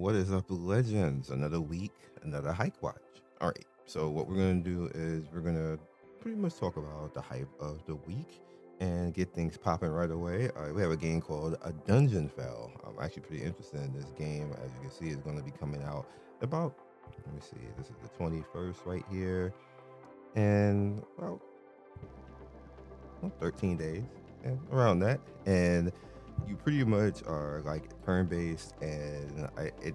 What is up, legends? Another week, another hike watch. All right. So what we're gonna do is we're gonna pretty much talk about the hype of the week and get things popping right away. All right, we have a game called a Dungeon Fell. I'm actually pretty interested in this game. As you can see, it's going to be coming out about. Let me see. This is the 21st right here, and well, 13 days and around that. And you pretty much are like turn based, and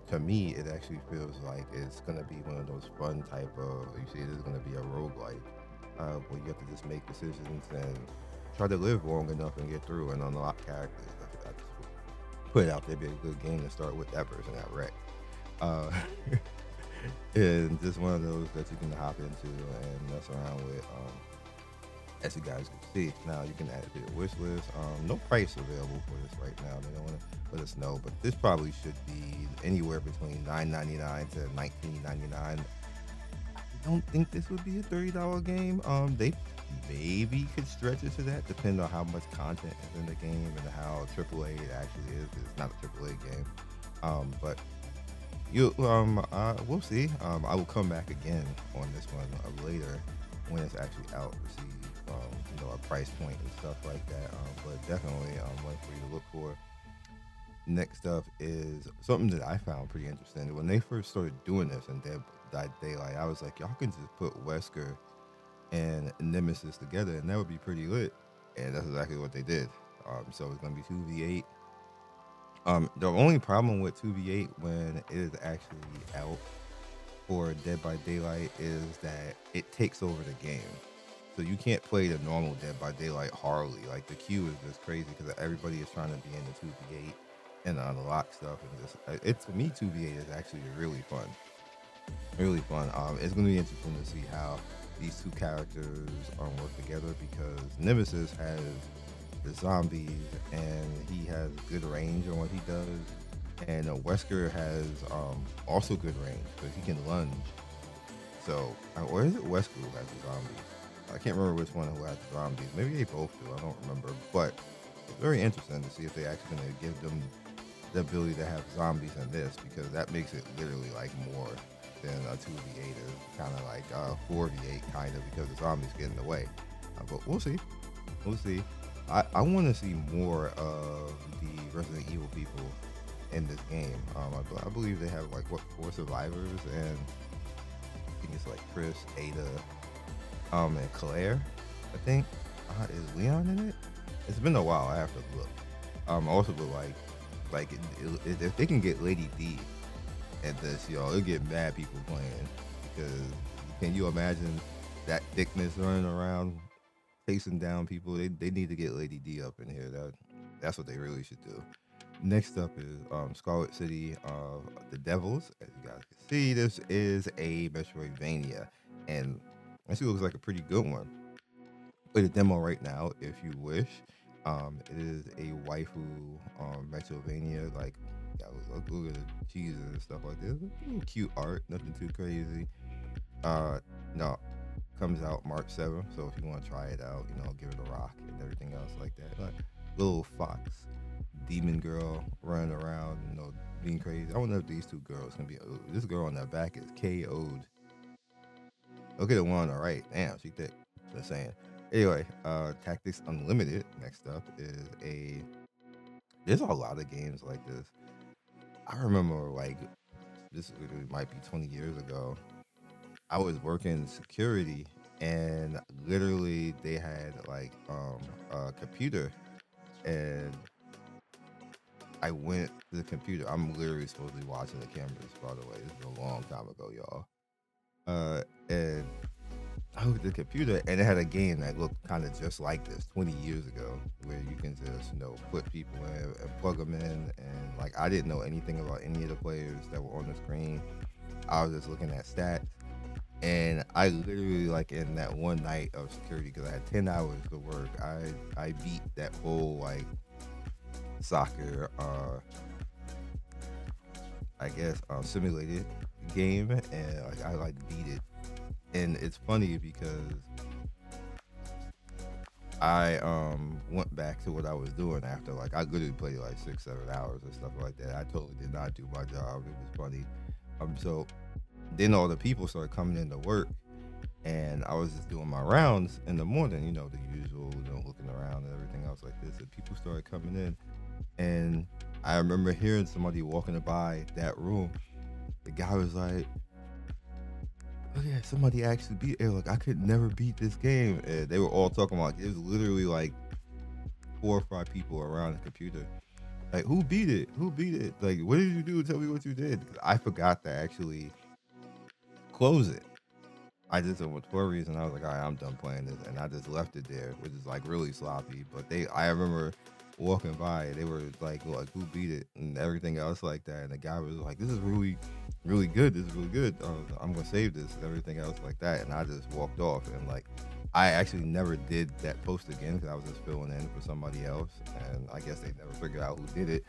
to me, it actually feels like it's gonna be one of those fun type of. You see, it is gonna be a roguelike, where you have to just make decisions and try to live long enough and get through and unlock characters. I just put it out there, be a good game to start with that person at wreck. Uh, and just one of those that you can hop into and mess around with. As you guys can see. Now you can add it to your wish list. No price available for this right now. They don't want to let us know, but this probably should be anywhere between $9.99 to $19.99. I don't think this would be a $30 game. They maybe could stretch it to that, depending on how much content is in the game and how AAA it actually is. It's not a AAA game, but we'll see. I will come back again on this one later when it's actually out to see a price point and stuff like that. But definitely one for you to look for. Next up is something that I found pretty interesting. When they first started doing this in Dead by Daylight, I was like, y'all can just put Wesker and Nemesis together, and that would be pretty lit. And that's exactly what they did. So it's gonna be 2v8. The only problem with 2v8 when it is actually out for Dead by Daylight is that it takes over the game. So you can't play the normal Dead by Daylight Harley. Like the queue is just crazy because everybody is trying to be in the 2v8 and unlock stuff. And just it's to me 2v8 is actually really fun, really fun. It's gonna be interesting to see how these two characters work together because Nemesis has the zombies and he has good range on what he does, and Wesker has also good range because he can lunge. So, or is it Wesker who has the zombies? I can't remember which one who has the zombies. Maybe they both do. I don't remember. But it's very interesting to see if they actually going to give them the ability to have zombies in this because that makes it literally like more than a 2v8 is kind of like 4v8 kind of because the zombies get in the way. But we'll see. We'll see. I want to see more of the Resident Evil people in this game. I believe they have like 4 survivors, and I think it's like Chris, Ada, and Claire. I think is Leon in it? It's been a while. I have to look. Also, but if they can get Lady D at this, it'll get mad people playing because can you imagine that thickness running around chasing down people? They need to get Lady D up in here. That's what they really should do. Next up is Scarlet City of the Devils. As you guys can see, this is a Metroidvania, and actually looks like a pretty good one. Play the demo right now if you wish. It is a waifu Metroidvania. Like, look at the cheeses and stuff like this. Cute art, nothing too crazy. No, comes out March 7th. So if you want to try it out, give it a rock and everything else like that. Like, little fox demon girl running around, being crazy. I wonder if these two girls can be. This girl on the back is KO'd. Look at the one on the right. Damn, she thick. Just saying. Anyway, Tactics Unlimited. Next up is There's a lot of games like this. I remember this literally might be 20 years ago. I was working security, and literally they had a computer, and I went to the computer. I'm literally supposed to be watching the cameras, by the way. This is a long time ago, y'all. And I looked at the computer, and it had a game that looked kind of just like this 20 years ago, where you can just put people in and plug them in, and I didn't know anything about any of the players that were on the screen. I was just looking at stats, and I literally in that one night of security because I had 10 hours to work. I beat that whole soccer I guess simulated game, and I beat it. And it's funny because I went back to what I was doing after, like, I literally played like 6 7 hours and stuff like that. I totally did not do my job. It was funny. So then all the people started coming into work, and I was just doing my rounds in the morning, the usual, looking around and everything else like this. And people started coming in, and I remember hearing somebody walking by that room. The guy was like, "Oh yeah, somebody actually beat it. Like, I could never beat this game." And they were all talking about it was literally like 4 or 5 people around the computer. Like, who beat it? Who beat it? Like, what did you do? Tell me what you did. 'Cause I forgot to actually close it. I just for a reason I was like, all right, I'm done playing this, and I just left it there, which is like really sloppy. But I remember walking by, they were like who beat it and everything else like that, and the guy was like, this is really, really good. This is really good. I'm gonna save this and everything else like that, and I just walked off, and like I actually never did that post again because I was just filling in for somebody else, and I guess they never figured out who did it.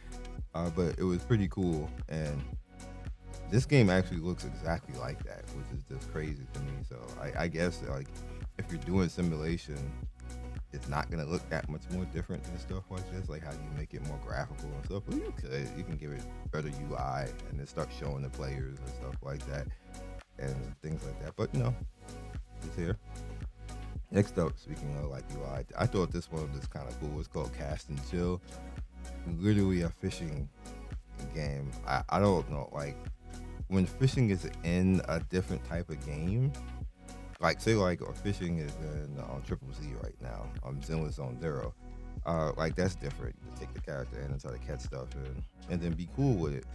But it was pretty cool, and this game actually looks exactly like that, which is just crazy to me. So I guess like if you're doing simulation, it's not gonna look that much more different than stuff like this. Like, how do you make it more graphical and stuff? Well, you can give it better UI and then start showing the players and stuff like that and things like that. But it's here. Next up, speaking of like UI, I thought this one was kind of cool. It's called Cast and Chill. Literally a fishing game. I don't know, like when fishing is in a different type of game, like say like or fishing is in Triple Z right now. Zenless Zone Zero. Like that's different. You take the character in and try to catch stuff and then be cool with it.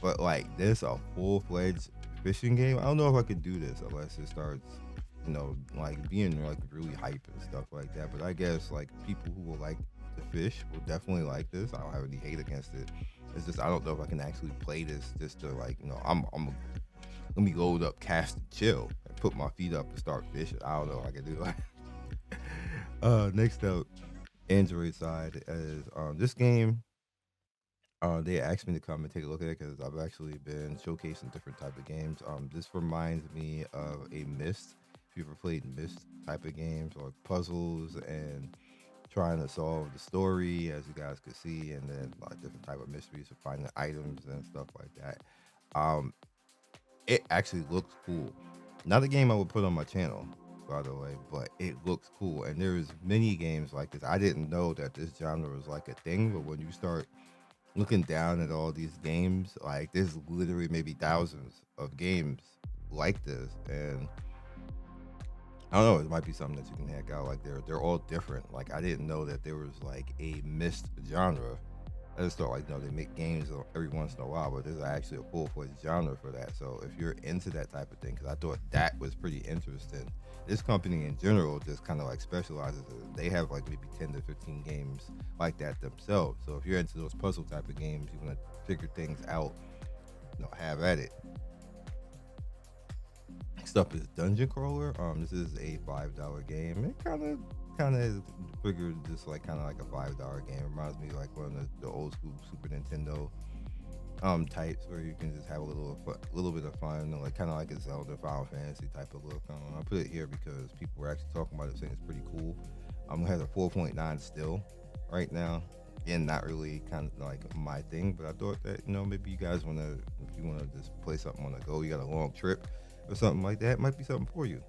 But like this a full fledged fishing game. I don't know if I could do this unless it starts, like being like really hype and stuff like that. But I guess like people who will like to fish will definitely like this. I don't have any hate against it. It's just I don't know if I can actually play this just to like let me load up Cast and Chill and put my feet up to start fishing. I don't know if I can do that. Next up, Android side is this game. They asked me to come and take a look at it because I've actually been showcasing different type of games. This reminds me of a Myst. If you ever played Myst type of games or puzzles and trying to solve the story, as you guys could see, and then like different type of mysteries for finding items and stuff like that. Um, it actually looks cool. Not a game I would put on my channel, by the way, but it looks cool. And there's many games like this. I didn't know that this genre was like a thing, but when you start looking down at all these games, like there's literally maybe thousands of games like this, and I don't know, it might be something that you can hack out. Like they're all different. Like I didn't know that there was like a Myst genre. I just thought like they make games every once in a while, but there's actually a full-fledged genre for that. So if you're into that type of thing, because I thought that was pretty interesting. This company in general just kind of like specializes. They have like maybe 10 to 15 games like that themselves. So if you're into those puzzle type of games, you want to figure things out, have at it. Next up is Dungeon Crawler. This is a $5 game. It kind of is figured just like kind of like a $5 game. Reminds me like one of the old school Super Nintendo types where you can just have a little bit of fun, like kind of like a Zelda Final Fantasy type of look. I put it here because people were actually talking about it, saying it's pretty cool. It has a 4.9 still right now. Again, not really kind of like my thing, but I thought that maybe you guys if you want to just play something on the go, you got a long trip or something like that, it might be something for you.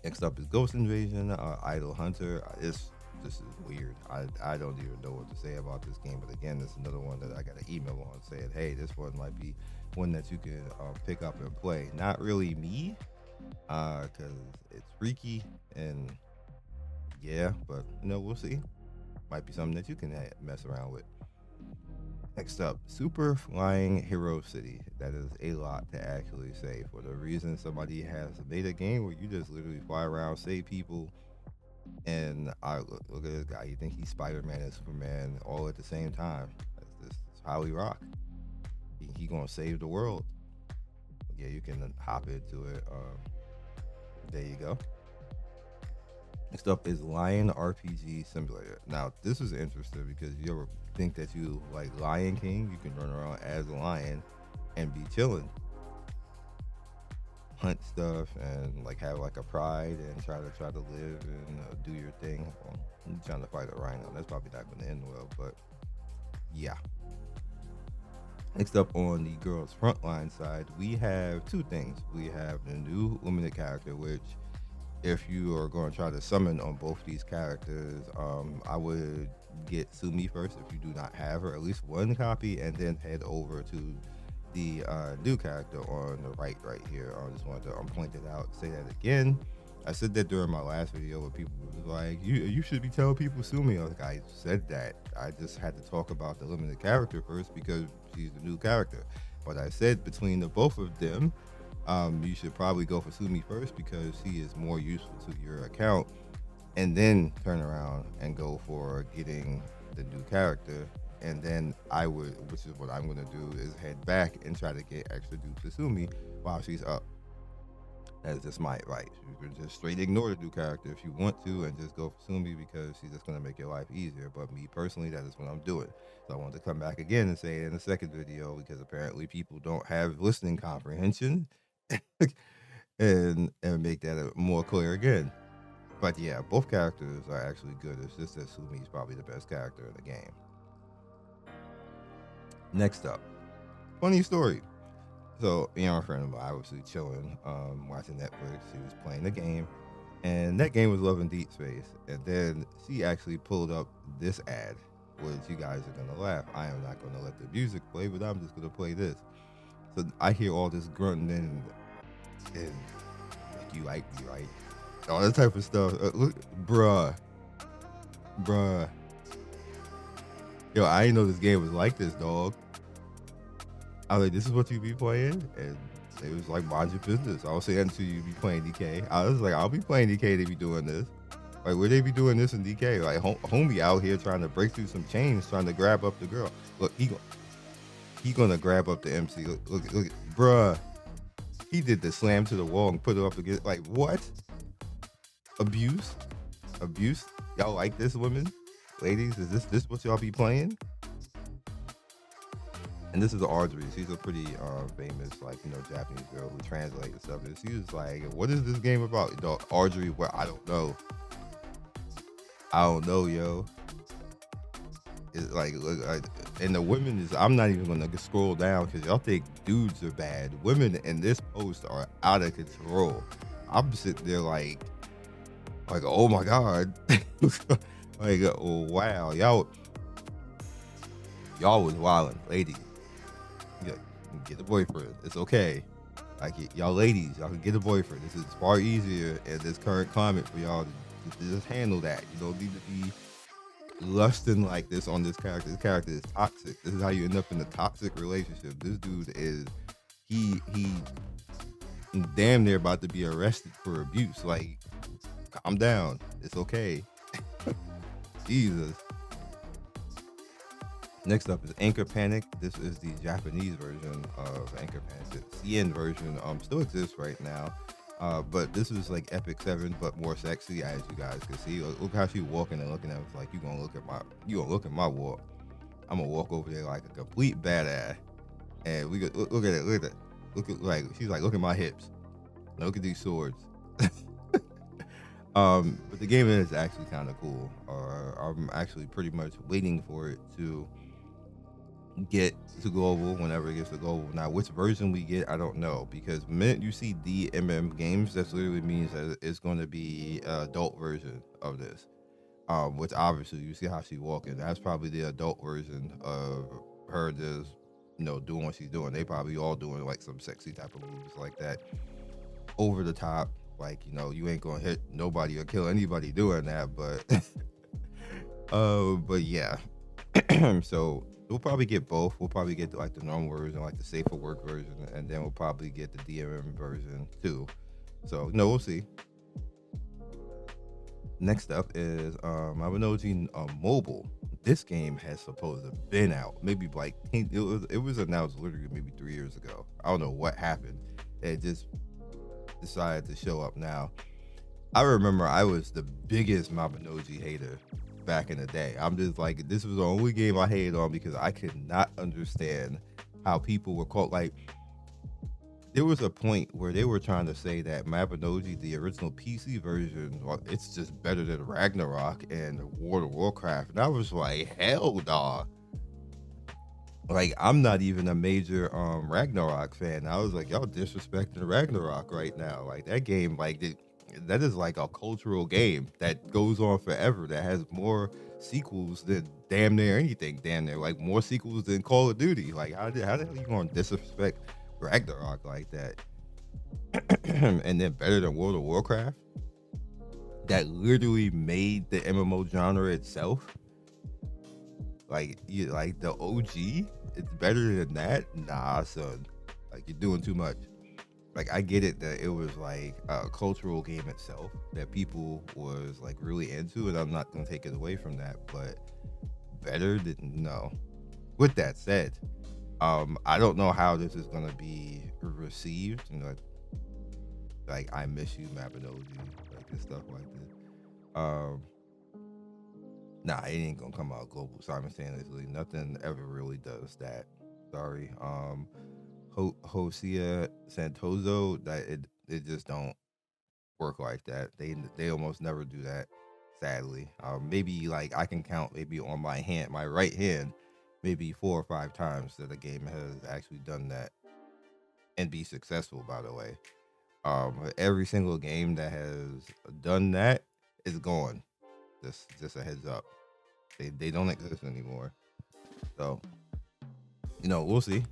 Next up is Ghost Invasion, Idle Hunter. This is weird. I don't even know what to say about this game. But again, this is another one that I got an email on saying, hey, this one might be one that you can pick up and play. Not really me, because it's freaky and yeah, but we'll see. Might be something that you can mess around with. Next up, Super Flying Hero City. That is a lot to actually say for the reason somebody has made a game where you just literally fly around, save people, and look at this guy. You think he's Spider-Man and Superman all at the same time. That's how we rock. He gonna save the world. Yeah, you can hop into it. There you go. Next up is Lion RPG Simulator. Now, this is interesting because you ever think that you like Lion King, you can run around as a lion and be chilling. hunt stuff and like have like a pride and try to live and do your thing. Well, I'm trying to fight a rhino. That's probably not going to end well, but yeah. Next up on the girls' frontline side, we have two things. We have the new limited character, which if you are going to try to summon on both these characters, I would get Sumi first if you do not have her, at least one copy, and then head over to the new character on the right here. I just wanted to point it out, say that again. I said that during my last video where people were like, you should be telling people Sumi. I was like, I said that. I just had to talk about the limited character first because she's the new character. But I said between the both of them, you should probably go for Sumi first because she is more useful to your account, and then turn around and go for getting the new character. And then I would, which is what I'm going to do, is head back and try to get extra dupes to Sumi while she's up. That's just my advice. You can just straight ignore the new character if you want to and just go for Sumi because she's just going to make your life easier. But me personally, that is what I'm doing. So I wanted to come back again and say it in the second video because apparently people don't have listening comprehension and make that more clear again. But yeah, both characters are actually good. It's just that Sumi is probably the best character in the game. Next up, funny story. So, my friend and I obviously chilling, watching Netflix. She was playing the game, and that game was Love and Deep Space. And then she actually pulled up this ad, which you guys are gonna laugh. I am not gonna let the music play, but I'm just gonna play this. So I hear all this grunting and like, you like me, right? All that type of stuff. Look, bruh. Yo, I didn't know this game was like this, dog. I was like, this is what you be playing? And it was like, mind your business. I was saying until you be playing DK. I was like, I'll be playing DK, they be doing this. Like, where they be doing this in DK? Like, homie out here trying to break through some chains, trying to grab up the girl. Look, he gonna grab up the MC. Look, bruh. He did the slam to the wall and put it up against, like, what? Abuse? Y'all like this, women? Ladies, is this what y'all be playing? And this is Audrey. She's a pretty famous, like, Japanese girl who translates and stuff. And she was like, what is this game about? Audrey, well, I don't know. Yo. It's like, look, and the women is, I'm not even gonna scroll down because y'all think dudes are bad. Women in this post are out of control. I'm sitting there like, oh my God. Like, oh wow, y'all was wilding, ladies. Get a boyfriend. It's okay. Like, y'all ladies, y'all can get a boyfriend. This is far easier in this current climate for y'all to just handle that. You don't need to be lusting like this on this character. This character is toxic. This is how you end up in a toxic relationship. This dude is, he damn near about to be arrested for abuse. Like, calm down. It's okay. Jesus. Next up is Anchor Panic. This is the Japanese version of Anchor Panic. The Scion version still exists right now, but this is like Epic 7, but more sexy, as you guys can see. Look how she's walking and looking at us like, you gonna look at my walk. I'm gonna walk over there like a complete badass, and we look at it. Look at like she's like, look at my hips. Look at these swords. But the game is actually kind of cool. I'm actually pretty much waiting for it to get to global whenever it gets to global. Now, which version we get, I don't know, because the minute you see DMM games, that literally means that it's going to be an adult version of this. Which obviously you see how she's walking. That's probably the adult version of her just, doing what she's doing. They probably all doing like some sexy type of moves like that, over the top. Like, you ain't gonna hit nobody or kill anybody doing that, but but yeah. So we'll probably get both. We'll probably get like the normal version, like the safer work version, and then we'll probably get the DMM version too. So we'll see. Next up is Mabinogi Mobile. This game has supposed to have been out maybe like it was announced literally maybe 3 years ago. I don't know what happened. It just decided to show up now. I remember I was the biggest Mabinogi hater back in the day. I'm just like, this was the only game I hated on because I could not understand how people were called. Like, there was a point where they were trying to say that Mabinogi, the original PC version, well, it's just better than Ragnarok and World of Warcraft. And I was like, hell nah. Like, I'm not even a major Ragnarok fan. I was like, y'all disrespecting Ragnarok right now. Like, that game, like that is like a cultural game that goes on forever, that has more sequels than damn near anything, damn near like more sequels than Call of Duty. Like, how the hell you gonna disrespect Ragnarok like that? And then better than World of Warcraft, that literally made the MMO genre itself. Like, you like the OG, it's better than that. Nah, son, like, you're doing too much. Like, I get it that it was like a cultural game itself that people was like really into, and I'm not gonna take it away from that. But better than, no. With that said, I don't know how this is gonna be received. You know, like, I miss you, Mabinogi, like, and stuff like this. Um, nah, it ain't gonna come out global simultaneously. Nothing ever really does that. Sorry. Hosea Santoso, that it just don't work like that. They almost never do that, sadly. Maybe like I can count maybe on my right hand, maybe 4 or 5 times that a game has actually done that and be successful. By the way, every single game that has done that is gone. Just a heads up, they don't exist anymore. So, we'll see.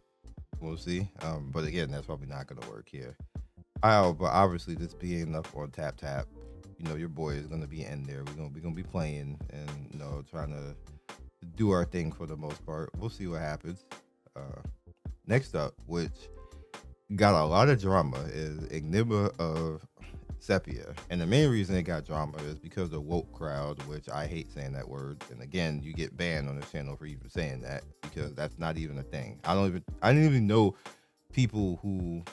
We'll see. But again, that's probably not gonna work here. But obviously, this being up on Tap Tap, your boy is gonna be in there. We're gonna be playing and trying to do our thing for the most part. We'll see what happens. Next up, which got a lot of drama, is Enigma of Sepia. And the main reason it got drama is because the woke crowd, which I hate saying that word. And again, you get banned on this channel for even saying that, because that's not even a thing. I didn't even know people who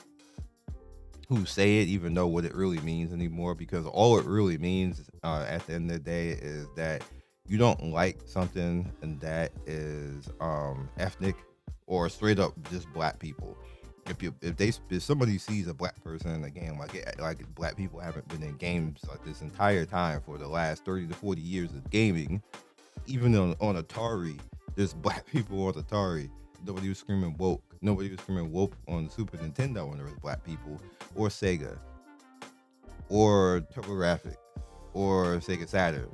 say it even know what it really means anymore, because all it really means at the end of the day is that you don't like something and that is ethnic or straight up just black people. If somebody sees a black person in a game, like black people haven't been in games like this entire time for the last 30 to 40 years of gaming, even on Atari, there's black people on Atari. Nobody was screaming woke. Nobody was screaming woke on the Super Nintendo when there was black people, or Sega, or TurboGrafx, or Sega Saturn,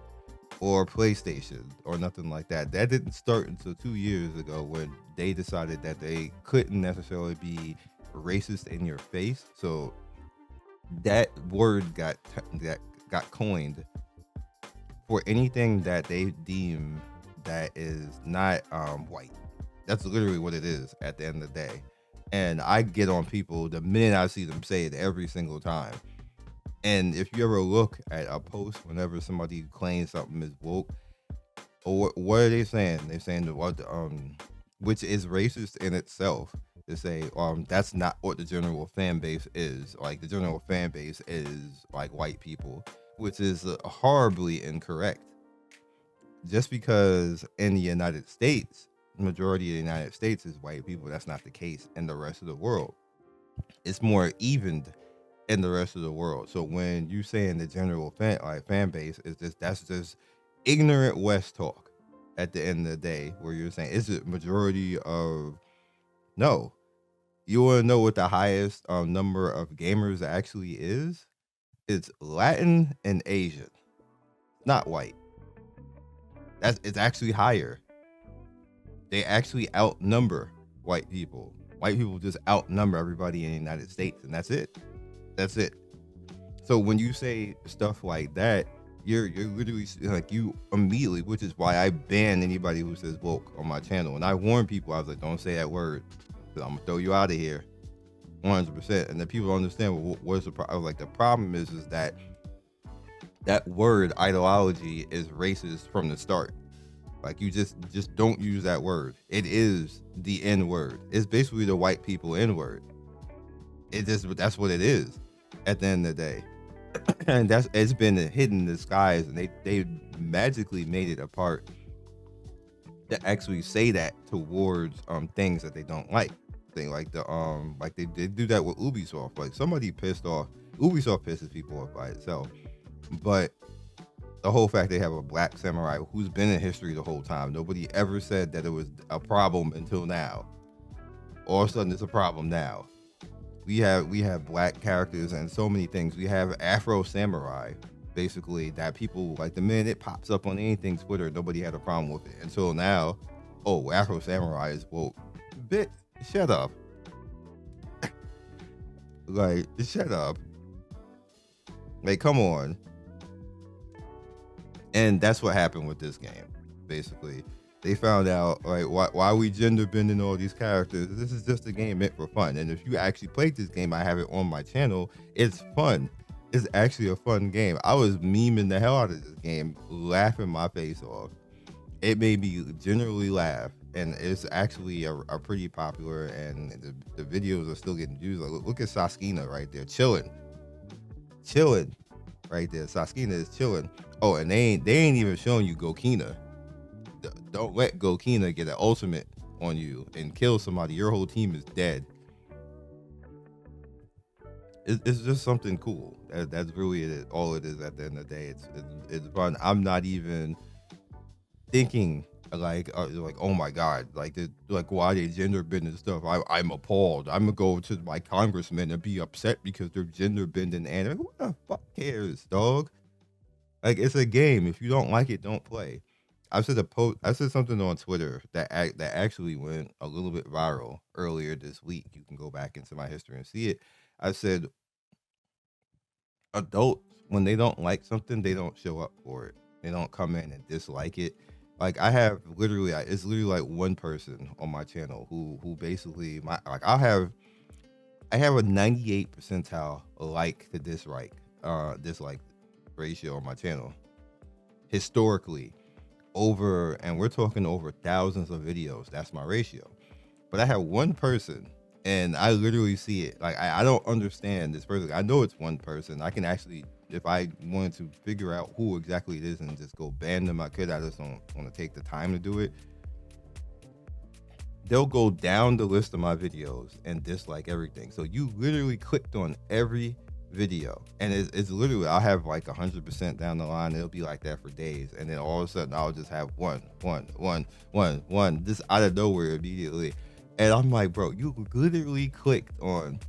or PlayStation, or nothing like that. That didn't start until 2 years ago, when they decided that they couldn't necessarily be racist in your face. So that word got coined for anything that they deem that is not white. That's literally what it is at the end of the day. And I get on people the minute I see them say it, every single time. And if you ever look at a post whenever somebody claims something is woke, or what are they saying? They're saying that which is racist in itself, to say that's not what the general fan base is. Like, the general fan base is like white people, which is horribly incorrect. Just because in the United States, the majority of the United States is white people, that's not the case in the rest of the world. It's more evened in the rest of the world. So when you saying the general fan base is that's just ignorant West talk at the end of the day, where you're saying is it majority of, no. You want to know what the highest number of gamers actually is? It's Latin and Asian, not white. It's actually higher. They actually outnumber white people. White people just outnumber everybody in the United States, and that's it. That's it. So when you say stuff like that, you're literally like, you immediately, which is why I ban anybody who says woke on my channel. And I warn people, I was like, don't say that word, because I'm gonna throw you out of here, 100%. And then people don't understand what's the problem. I was like, the problem is that word ideology is racist from the start. Like, you just don't use that word. It is the N word. It's basically the white people N word. That's what it is at the end of the day. And it's been hidden in the skies, and they magically made it a part to actually say that towards things that they don't like. thing. Like they do that with Ubisoft. Like somebody pissed off. Ubisoft pisses people off by itself, but the whole fact they have a black samurai who's been in history the whole time. Nobody ever said that it was a problem until now. All of a sudden, it's a problem now. We have black characters and so many things. We have Afro Samurai, basically, that people like the minute it pops up on anything Twitter, nobody had a problem with it until now. Oh, Afro Samurai is woke. Bit, shut up. Like, shut up. Like, come on. And that's what happened with this game. Basically, they found out like why we gender bending all these characters. This is just a game meant for fun. And if you actually played this game, I have it on my channel. It's fun. It's actually a fun game. I was memeing the hell out of this game, laughing my face off. It made me generally laugh, and it's actually a pretty popular. And the videos are still getting views. Like, look at Saskina right there, chilling right there. Saskina is chilling. Oh, and they ain't even showing you Gokina. Don't let Gokina get an ultimate on you and kill somebody. Your whole team is dead. It's just something cool. That's really all it is at the end of the day. It's fun. I'm not even thinking like oh my god, like why they gender bending stuff. I'm appalled. I'm gonna go to my congressman and be upset because they're gender bending anime. Who the fuck cares, dog? Like, it's a game. If you don't like it, don't play. I said something on Twitter that actually went a little bit viral earlier this week. You can go back into my history and see it. I said, adults, when they don't like something, they don't show up for it. They don't come in and dislike it. Like, I have it's literally like one person on my channel who basically I have a 98 percentile like to dislike ratio on my channel historically, and we're talking over thousands of videos. That's my ratio. But I have one person, and I literally see it. Like, I don't understand this person. I know it's one person. I can actually, if I wanted to figure out who exactly it is and just go ban them, I could. I just don't want to take the time to do it. They'll go down the list of my videos and dislike everything. So you literally clicked on every video, and it's literally, I'll have like 100% down the line. It'll be like that for days, and then all of a sudden I'll just have one just out of nowhere immediately. And I'm like, bro, you literally clicked on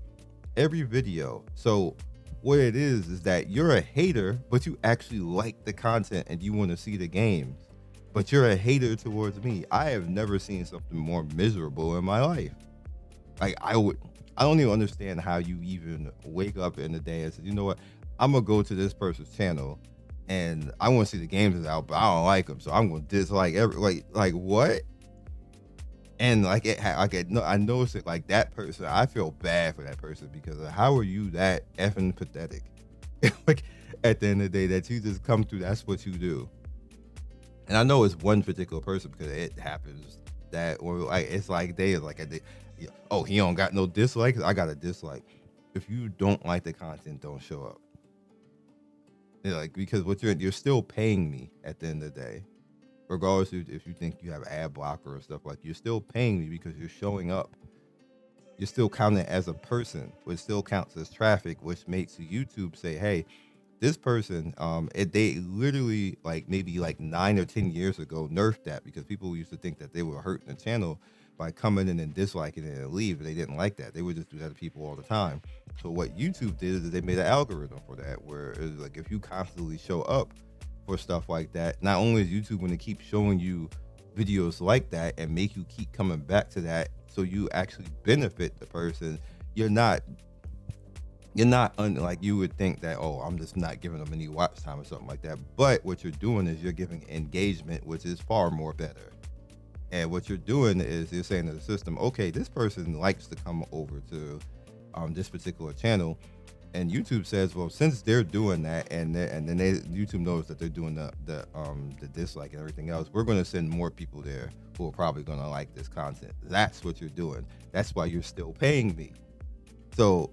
every video. So what it is that you're a hater, but you actually like the content and you want to see the games, but you're a hater towards me. I have never seen something more miserable in my life. Like, I don't even understand how you even wake up in the day and say, you know what, I'm gonna go to this person's channel and I want to see the games is out, but I don't like them, so I'm gonna dislike like what? And I noticed it, like, that person, I feel bad for that person, because how are you that effing pathetic? Like, at the end of the day, that you just come through, that's what you do. And I know it's one particular person because it happens that, or like, it's like oh, he don't got no dislikes, I got a dislike. If you don't like the content, don't show up. Like, because you're still paying me at the end of the day. Regardless if you think you have ad blocker or stuff, like, you're still paying me because you're showing up. You're still counting as a person, which still counts as traffic, which makes YouTube say, hey, this person, they literally, like, maybe like 9 or 10 years ago nerfed that, because people used to think that they were hurting the channel by coming in and disliking it and leave. They didn't like that. They would just do that to people all the time. So what YouTube did is they made an algorithm for that, where it was like, if you constantly show up for stuff like that, not only is YouTube going to keep showing you videos like that and make you keep coming back to that, so you actually benefit the person. You're not like, you would think that, oh, I'm just not giving them any watch time or something like that. But what you're doing is you're giving engagement, which is far more better. And what you're doing is you're saying to the system, okay, this person likes to come over to this particular channel. And YouTube says, well, since they're doing that, and then YouTube knows that they're doing the dislike and everything else, we're going to send more people there who are probably going to like this content. That's what you're doing. That's why you're still paying me. So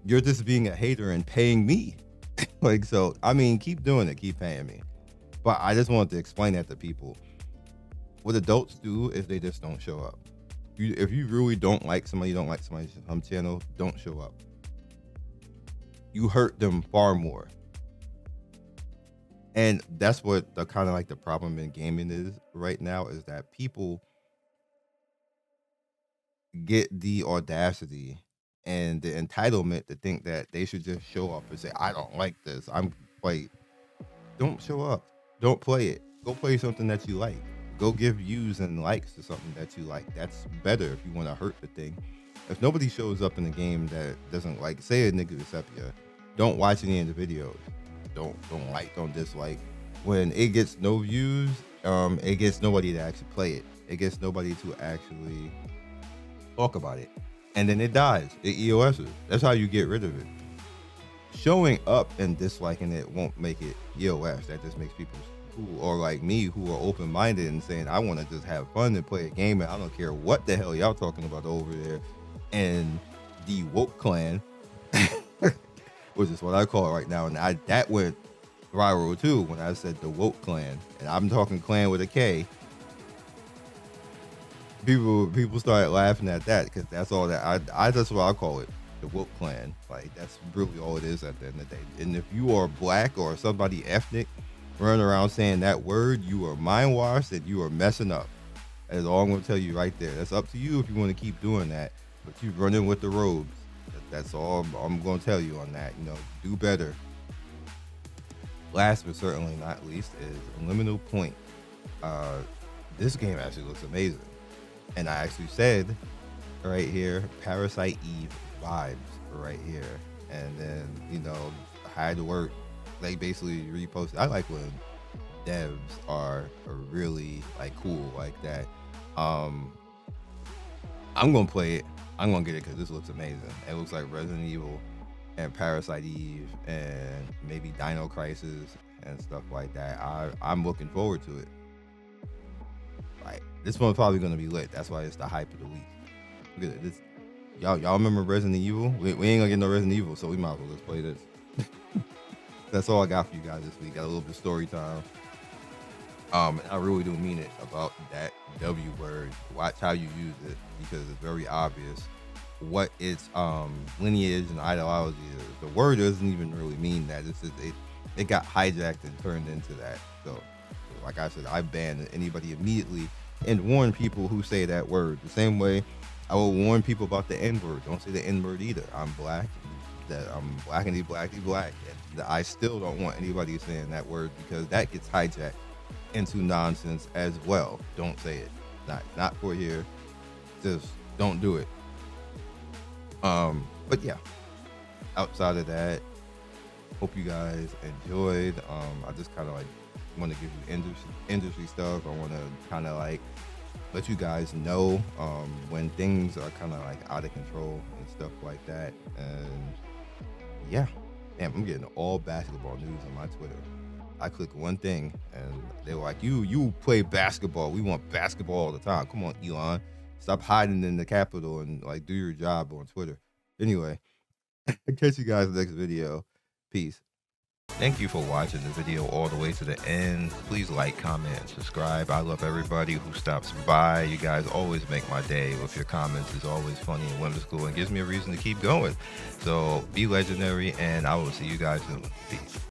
you're just being a hater and paying me. Like, so, I mean, keep doing it, keep paying me. But I just wanted to explain that to people. What adults do is they just don't show up. If you really don't like somebody's channel, don't show up. You hurt them far more. And that's what the kind of like the problem in gaming is right now, is that people get the audacity and the entitlement to think that they should just show up and say, I don't like this. I'm like, don't show up. Don't play it. Go play something that you like. Go give views and likes to something that you like. That's better if you want to hurt the thing. If nobody shows up in a game that doesn't like, say a nigga Sepia, don't watch any of the videos. Don't like, don't dislike. When it gets no views, it gets nobody to actually play it. It gets nobody to actually talk about it. And then it dies. It EOS's. That's how you get rid of it. Showing up and disliking it won't make it EOS. That just makes people who are like me, who are open-minded and saying, I want to just have fun and play a game, and I don't care what the hell y'all talking about over there. And the woke clan, which is what I call it right now, and that went viral too when I said the woke clan, and I'm talking clan with a K. People started laughing at that, because that's all that that's what I call it, the woke clan. Like, that's really all it is at the end of the day. And if you are black or somebody ethnic running around saying that word, you are mind washed and you are messing up. That's all I'm gonna tell you right there. That's up to you if you want to keep doing that, but you running with the robes. That's all I'm gonna tell you on that. You know, do better. Last but certainly not least is Liminal Point. This game actually looks amazing. And I actually said right here, Parasite Eve vibes right here. And then, you know, I had to work. They basically reposted. I like when devs are really like cool like that. I'm gonna play it. I'm gonna get it because this looks amazing. It looks like Resident Evil and Parasite Eve and maybe Dino Crisis and stuff like that. I'm looking forward to it. Like, this one's probably gonna be lit. That's why it's the hype of the week. Look at this. Y'all remember Resident Evil? We ain't gonna get no Resident Evil, so we might as well just play this. That's all I got for you guys this week. Got a little bit of story time. I really do mean it about that W word. Watch how you use it, because it's very obvious what its lineage and ideology is. The word doesn't even really mean that. It's just, it got hijacked and turned into that. So like I said, I banned anybody immediately and warn people who say that word. The same way I will warn people about the N-word. Don't say the N-word either. I'm black. That I'm blackity black. And I still don't want anybody saying that word, because that gets hijacked into nonsense as well. Don't say it. Not for here. Just don't do it. But yeah. Outside of that, hope you guys enjoyed. I just kind of like want to give you industry stuff. I want to kind of like let you guys know when things are kind of like out of control and stuff like that. And yeah, damn, I'm getting all basketball news on my Twitter. I click one thing and they were like, you play basketball. We want basketball all the time. Come on, Elon. Stop hiding in the Capitol and like do your job on Twitter. Anyway, I'll catch you guys in the next video. Peace. Thank you for watching the video all the way to the end. Please like, comment, and subscribe. I love everybody who stops by. You guys always make my day with your comments. It's always funny and whimsical and gives me a reason to keep going. So be legendary, and I will see you guys soon. Peace.